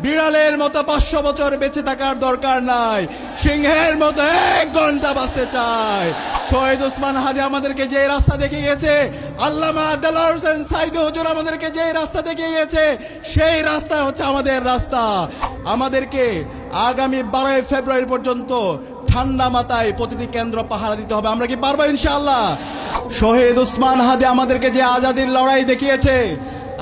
বিড়ালের মতো 500 বছর বেঁচে থাকার দরকার নাই, সিংহের মতো 1 ঘন্টা বাঁচতে চায়। শহীদ ওসমান হাদি আমাদেরকে যে রাস্তা দেখিয়ে গেছে, আল্লামা দেলোয়ার হোসেন সাইদি হুজুর আমাদেরকে যে রাস্তা দেখিয়ে গেছে, সেই রাস্তা হচ্ছে আমাদের রাস্তা। আমাদেরকে আগামী 12 ফেব্রুয়ারি পর্যন্ত ঠান্ডা মাথায় প্রতিটি কেন্দ্র পাহারা দিতে হবে। আমরা কি পারবো ইনশাআল্লাহ? শহীদ ওসমান হাদি আমাদেরকে যে আজাদির লড়াই দেখিয়েছে,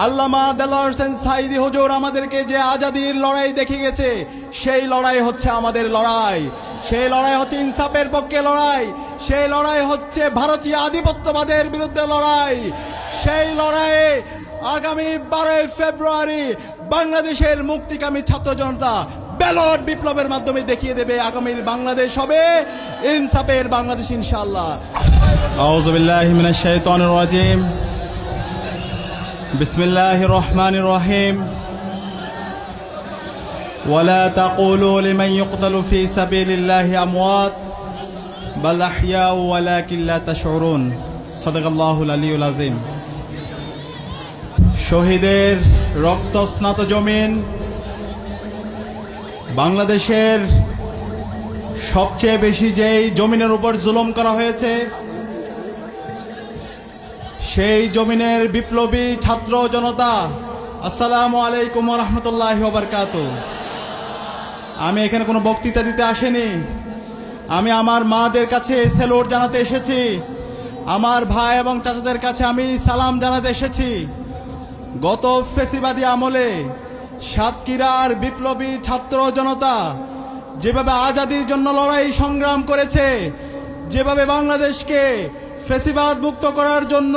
আল্লামা দেলোয়ার হোসেন সাইদি হুজুর আমাদেরকে যে আজাদির লড়াই দেখিয়ে গেছে, সেই লড়াই হচ্ছে আমাদের লড়াই। সেই লড়াই হচ্ছে ইনসাফের পক্ষে লড়াই, সেই লড়াই হচ্ছে ভারতীয় আধিপত্যবাদের বিরুদ্ধে লড়াই। সেই লড়াইয়ে আগামী 12 ফেব্রুয়ারি বাংলাদেশের মুক্তিকামী ছাত্র জনতা ব্যালট বিপ্লবের মাধ্যমে দেখিয়ে দেবে আগামীর বাংলাদেশ হবে ইনসাফের বাংলাদেশ ইনশাআল্লাহ। আউযু বিল্লাহি মিনাশ শাইতানির রাজিম। বিসমিল্লাহির রহমানির রহিম। ওয়ালা তাকুলু লিমান ইউকতালু ফি সাবিলিল্লাহি আমওয়াত বাল আহইয়াউ ওয়ালাকিন লা তাশউরুন। সাদাকাল্লাহুল আলিয়্যুল আযীম। শহীদের রক্তস্নাত জমিন, বাংলাদেশের সবচেয়ে বেশি যেই জমিনের উপর জুলুম করা হয়েছে, সেই জমিনের বিপ্লবী ছাত্র জনতা, আসসালামু আলাইকুম ওয়া রাহমাতুল্লাহি ওয়া বারাকাতুহু। আমি এখানে কোনো বক্তৃতা দিতে আসিনি, আমি আমার মাদের কাছে স্যালুট জানাতে এসেছি, আমার ভাই এবং চাচাদের কাছে আমি সালাম জানাতে এসেছি। গত ফেসিবাদী আমলে সাতক্ষীরার বিপ্লবী ছাত্র জনতা যেভাবে আজাদির জন্য লড়াই সংগ্রাম করেছে, যেভাবে বাংলাদেশকে ফেসিবাদ মুক্ত করার জন্য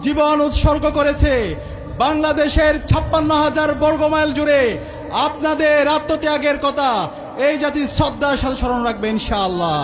জীবন উৎসর্গ করেছে, বাংলাদেশের 56,000 বর্গমাইল জুড়ে আপনাদের আত্মত্যাগের কথা এই জাতি শ্রদ্ধার সাথে স্মরণ রাখবে ইনশাআল্লাহ।